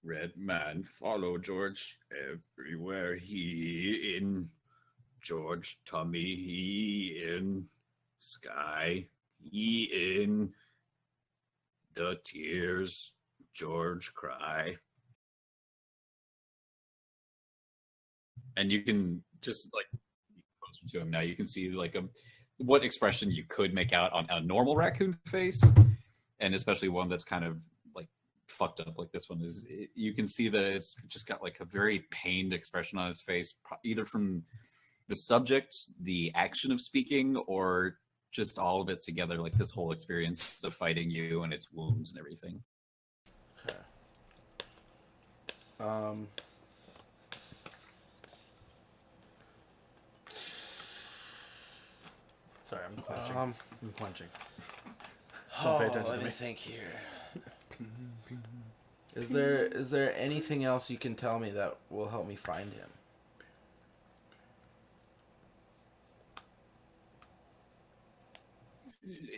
Red man follow George everywhere he in. George tummy he in. Sky he in. The tears George cry. And you can just like closer to him now. You can see like what expression you could make out on a normal raccoon face, and especially one that's kind of like fucked up like this one is. You can see that it's just got like a very pained expression on his face, either from the subject, the action of speaking, or just all of it together, like this whole experience of fighting you and its wounds and everything. Okay. Um. Sorry, I'm clenching. I'm clenching. Oh, pay attention let to me me. think here. Is there anything else you can tell me that will help me find him?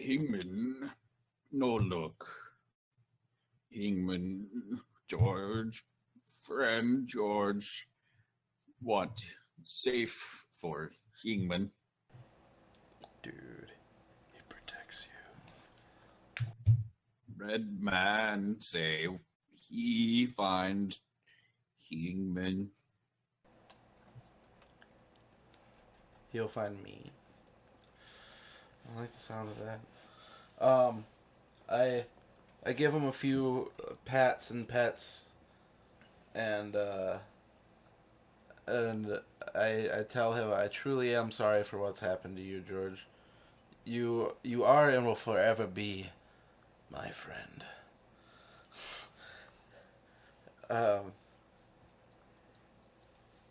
Hingman, no look. Hingman, George, friend George, want safe for Hingman. Dude, he protects you. Red man say he find Hingman. He'll find me. I like the sound of that. I give him a few pats and pets, and I tell him I truly am sorry for what's happened to you, George. You are and will forever be my friend.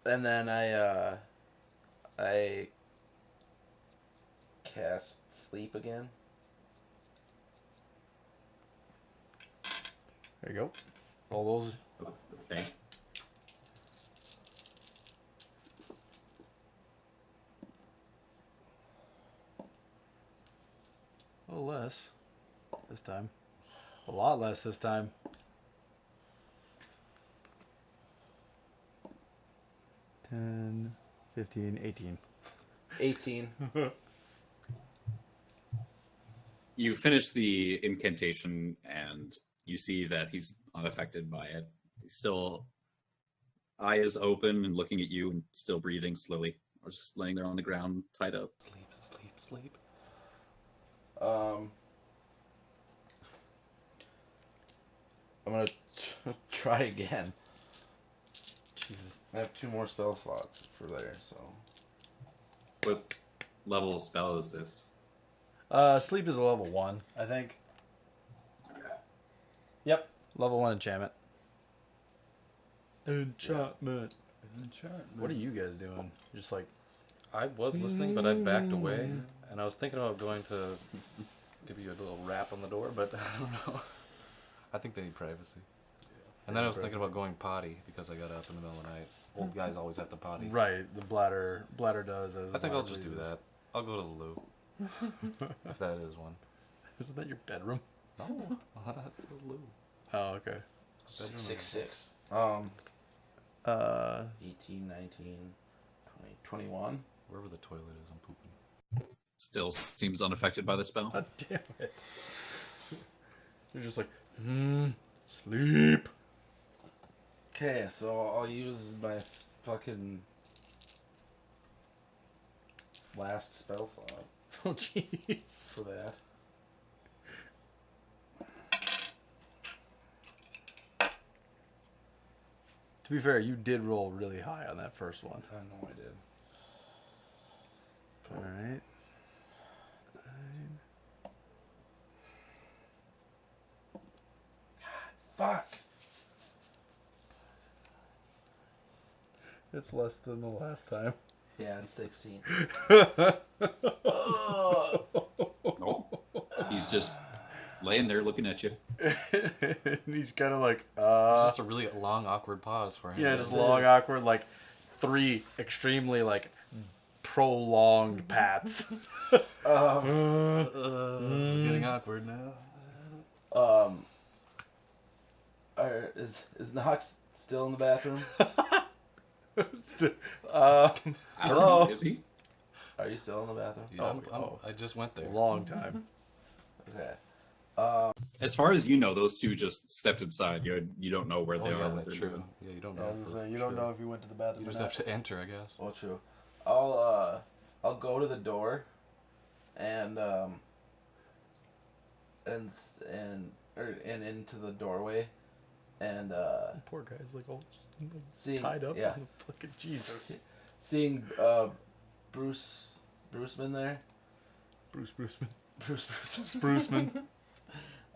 And then I cast sleep again. There you go. All those. Okay. A little less this time. A lot less this time. $10, $15, $18. 18. You finish the incantation and you see that he's unaffected by it. He's still eyes open and looking at you and still breathing slowly, or just laying there on the ground, tied up. Sleep. I'm gonna try again. Jesus. I have 2 more spell slots for there, so. What level of spell is this? Sleep is a level 1, I think. Yep, level 1 enchantment. Enchantment. What are you guys doing? Just like, I was listening, but I backed away, and I was thinking about going to give you a little rap on the door, but I don't know. I think they need privacy. And then I was thinking about going potty because I got up in the middle of the night. Old guys always have to potty. right, the bladder does. As I think the I'll bladder just do breathes. that. I'll go to the loo, if that is one. Isn't that your bedroom? No, that's a loo. Oh, okay. 666. 18, 19, 20, 21. Wherever the toilet is, I'm pooping. Still seems unaffected by the spell. God damn it. You're just like, sleep. Okay, so I'll use my fucking last spell slot Oh, jeez. for that. To be fair, you did roll really high on that first one. I know I did. Alright. Fuck! It's less than the last time. Yeah, it's 16. Nope. He's just laying there looking at you. And he's kind of like, It's just a really long, awkward pause for him. yeah, just long, awkward, like 3 extremely like prolonged pats. This is getting awkward now. Is Knox still in the bathroom? Hello. Is he? Are you still in the bathroom? I just went there. Long time. Okay. As far as you know, those two just stepped inside. You don't know where Oh, they yeah, are. What that's they're true. doing. Yeah, you don't I know. was for gonna say, you don't sure. know if you went to the bathroom. You or just not. have to enter, I guess. Well, true. I'll go to the door, and into the doorway, and Poor guy's like all seeing tied up. yeah, In the fucking Jesus. seeing Bruceman there. Bruceman. Bruce. Spruceman.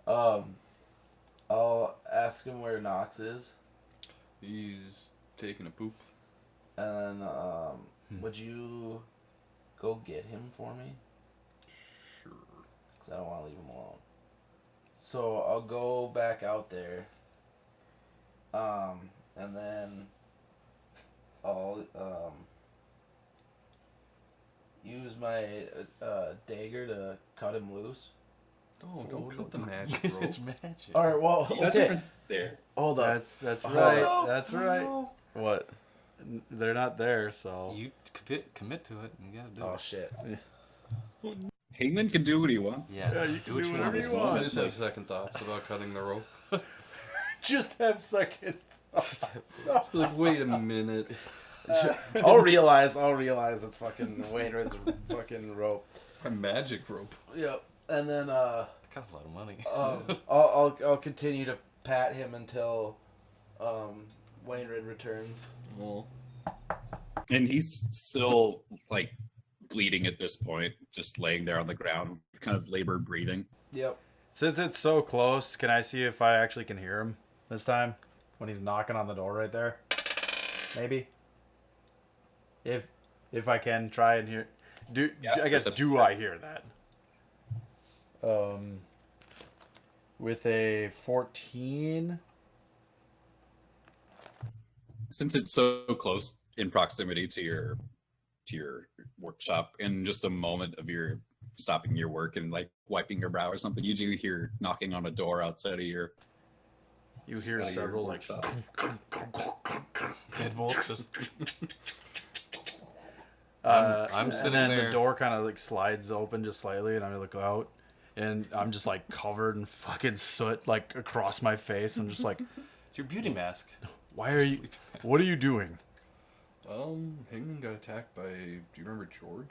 I'll ask him where Knox is, He's taking a poop. and would you go get him for me? Sure. Because I don't want to leave him alone. So I'll go back out there, and then I'll use my dagger to cut him loose. Oh, don't cut the magic rope. It's magic. All right, well, You guys okay. aren't there. Hold up. That's Oh, right. no. That's right. What? They're not there, so. You commit to it, and you gotta do Oh it. shit. Hangman can do what he wants. Yeah, Yeah, you can do whatever you I want. just have second thoughts about cutting the rope. Just have second. Like, wait a minute. I'll realize it's fucking Wainwright's fucking rope. A magic rope. Yep. And then It costs a lot of money. I'll continue to pat him until Wainwright returns. Well, And he's still like bleeding at this point, just laying there on the ground, kind of labored breathing. Yep. Since it's so close, can I see if I actually can hear him this time? When he's knocking on the door right there? Maybe? If I can try and hear... Yeah, I guess, perception do check. I hear that? With a 14... Since it's so close in proximity to your workshop, in just a moment of your stopping your work and like wiping your brow or something, you do hear knocking on a door outside of your You hear out of your several, like... workshop. Deadbolts just. I'm sitting and then there- the door kind of like slides open just slightly, and I look out, and I'm just like covered in fucking soot, like across my face. I'm just like, It's your beauty mask. why are you? What are you doing? Hangman got attacked by. Do you remember George?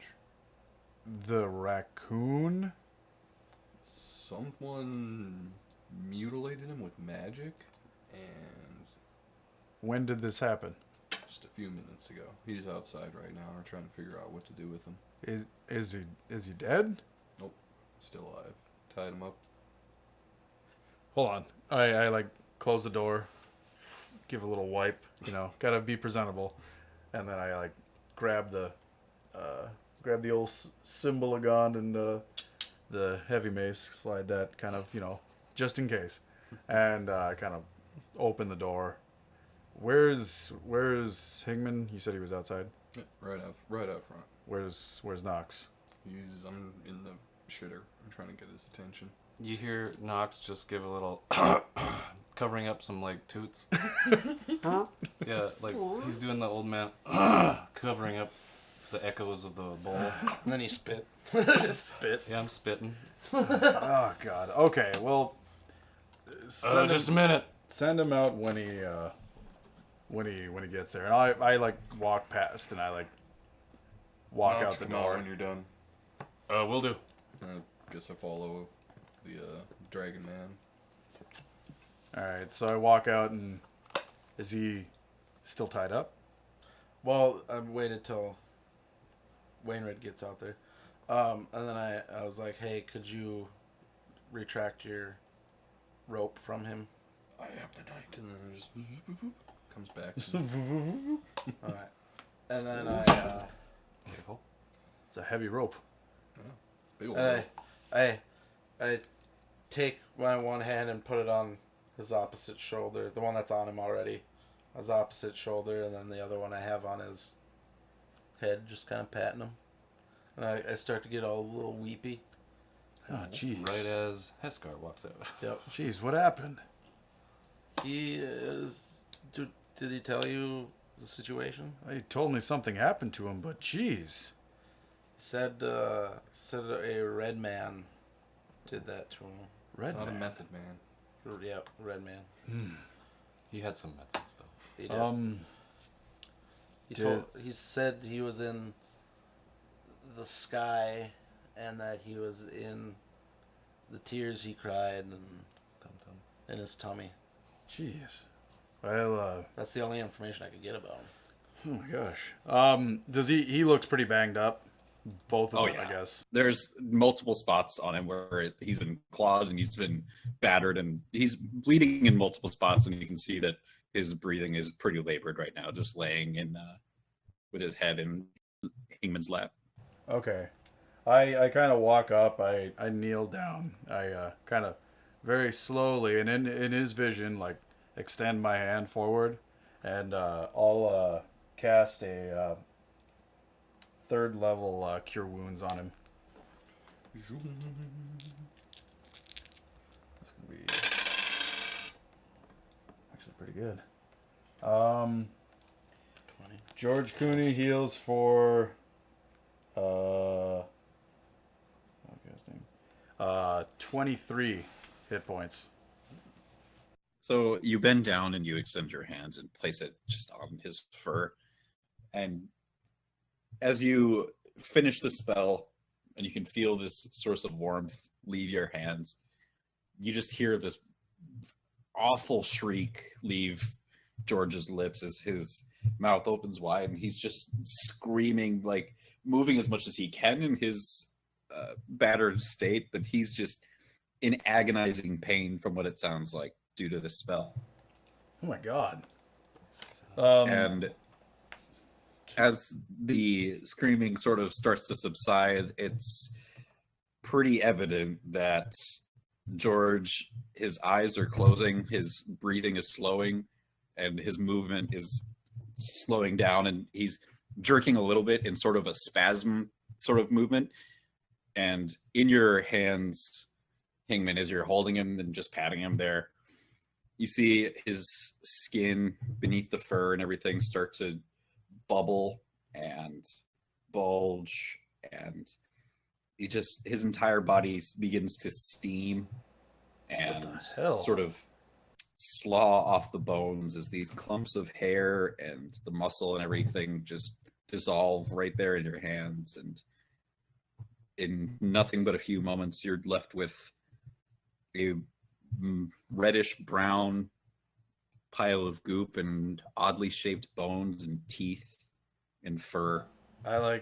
The raccoon? Someone mutilated him with magic, and When did this happen? just a few minutes ago. He's outside right now. We're trying to figure out what to do with him. Is he dead? Still alive. Tied him up. Hold on. I like close the door, give a little wipe. Gotta be presentable, and then I like grab the old symbol of God and the heavy mace, slide that kind of just in case, and kind of open the door. Where's Hingman? You said he was outside. Yeah, right out front. Where's Knox? I'm in the shitter. I'm trying to get his attention. You hear Knox just give a little covering up some like toots. Yeah, like he's doing the old man covering up the echoes of the bowl. And then you spit. Just spit. Yeah, I'm spitting. Oh God. Okay. Well, Just a minute. send him out when he gets there, and I like walk past and I like walk Knox, out the come out door. when you're done. Will do. I guess I follow the Dragon Man. All right, so I walk out, and is he still tied up? Well, I waited till Wainwright gets out there, and then I was like, "Hey, could you retract your rope from him?" I am the knight, and then it just comes back. All right, and then Careful. It's a heavy rope. Big ol' I take my one hand and put it on his opposite shoulder, the one that's on him already, his opposite shoulder, and then the other one I have on his head, just kind of patting him. And I start to get a little weepy. Oh, jeez. Right as Heskar walks out. Yep. Jeez, what happened? He is. Did he tell you the situation? He told me something happened to him, but jeez. Said a red man did that to him. Red Not a man. method man. Yeah, red man. He had some methods though. He did. did- He said he was in the sky, and that he was in the tears he cried and Tum tum. in his tummy. Jeez. Well, That's the only information I could get about him. oh my gosh. Does he looks pretty banged up? Both of Oh, them, yeah. I guess. There's multiple spots on him where he's been clawed and he's been battered and he's bleeding in multiple spots, and you can see that his breathing is pretty labored right now, just laying in with his head in Hingman's lap. Okay. I kind of walk up. I kneel down. I kind of very slowly and in his vision, like, extend my hand forward, and I'll cast a 3rd level cure wounds on him. That's gonna be actually pretty good. 20. George Cooney heals for what's his name? 23 hit points. So you bend down and you extend your hands and place it just on his fur. And as you finish the spell and you can feel this source of warmth leave your hands, you just hear this awful shriek leave George's lips as his mouth opens wide, and he's just screaming, like moving as much as he can in his battered state, but he's just in agonizing pain from what it sounds like due to the spell. Oh my god. And as the screaming sort of starts to subside, it's pretty evident that George, his eyes are closing, his breathing is slowing, and his movement is slowing down, and he's jerking a little bit in sort of a spasm sort of movement. And in your hands, Hingman, as you're holding him and just patting him there, you see his skin beneath the fur and everything start to bubble and bulge, and his entire body begins to steam and hell? sort of slaw off the bones as these clumps of hair and the muscle and everything just dissolve right there in your hands. And in nothing but a few moments, you're left with a reddish brown pile of goop and oddly shaped bones and teeth and fur. I'm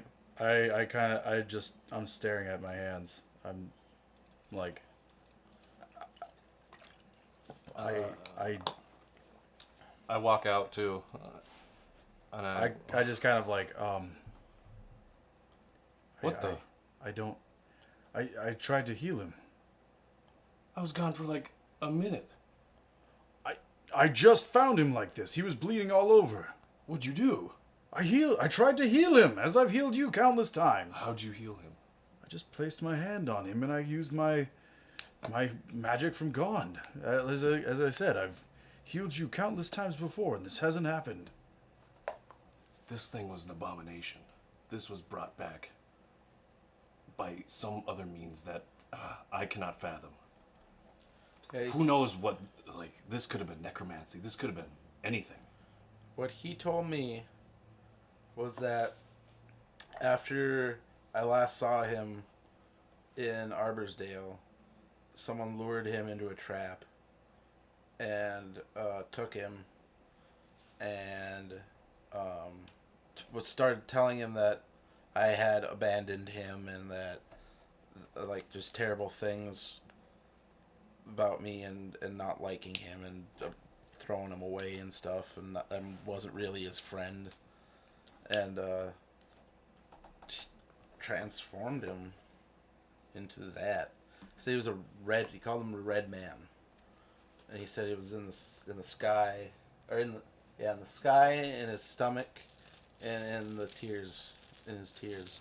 staring at my hands. I'm like, I walk out too, and I just kind of like, What the? I tried to heal him. I was gone for like a minute. I just found him like this. He was bleeding all over. What'd you do? I tried to heal him, as I've healed you countless times. How'd you heal him? I just placed my hand on him, and I used my magic from Gond. As I said, I've healed you countless times before, and this hasn't happened. This thing was an abomination. This was brought back by some other means that I cannot fathom. Yeah, Who knows what, like, this could have been necromancy. This could have been anything. What he told me was that after I last saw him in Arborsdale, someone lured him into a trap and took him and started telling him that I had abandoned him and that like just terrible things about me and not liking him and throwing him away and stuff, and wasn't really his friend, and transformed him into that. So he was he called him a red man, and he said it was in the sky, or in the sky, in his stomach, and in his tears.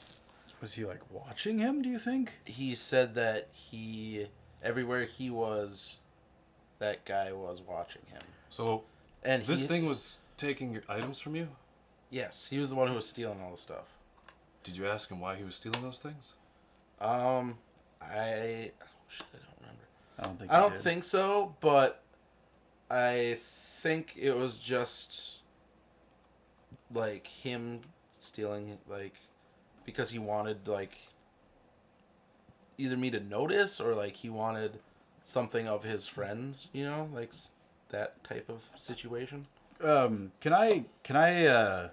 Was he like watching him, do you think? He said that everywhere he was, that guy was watching him. So And this thing was taking your items from you? Yes, he was the one who was stealing all the stuff. Did you ask him why he was stealing those things? Oh shit, I don't remember. I I don't think so, but I think it was just like him stealing, like, because he wanted, like, either me to notice or like he wanted something of his friends, you know, like that type of situation. Can I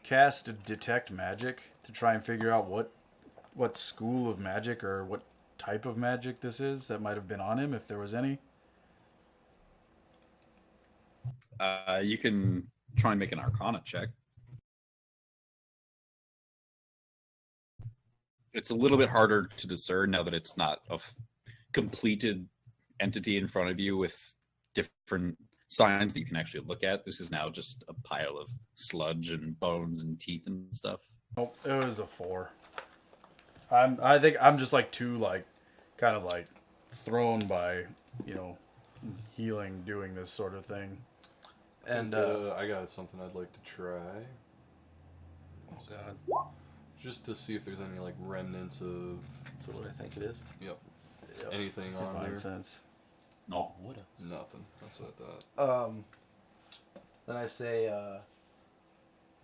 cast detect magic to try and figure out what school of magic or what type of magic this is that might have been on him, if there was any? You can try and make an Arcana check. It's a little bit harder to discern now that it's not a completed entity in front of you with different signs that you can actually look at. This is now just a pile of sludge and bones and teeth and stuff. Oh, it was a 4. I think I'm just like too like kind of like thrown by, you know, healing doing this sort of thing. And I got something I'd like to try, oh god, just to see if there's any like remnants of that's what I think it is. yep Yep. anything on Divine there. sense. No. Nothing. That's what I thought. Then I say,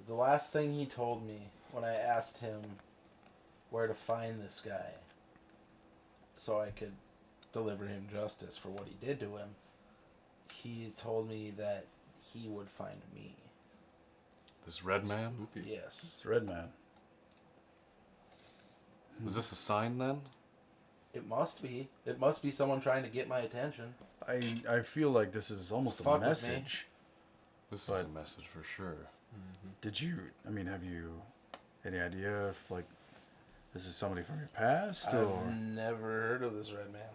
the last thing he told me when I asked him where to find this guy so I could deliver him justice for what he did to him, he told me that he would find me. This red man? Spooky. Yes. It's Red Man. Was this a sign then? It must be. It must be someone trying to get my attention. I feel like this is almost a Fuck with me. message. This is But- a message for sure. Did you? I mean, have you any idea if like this is somebody from your past or? I've never heard of this red man.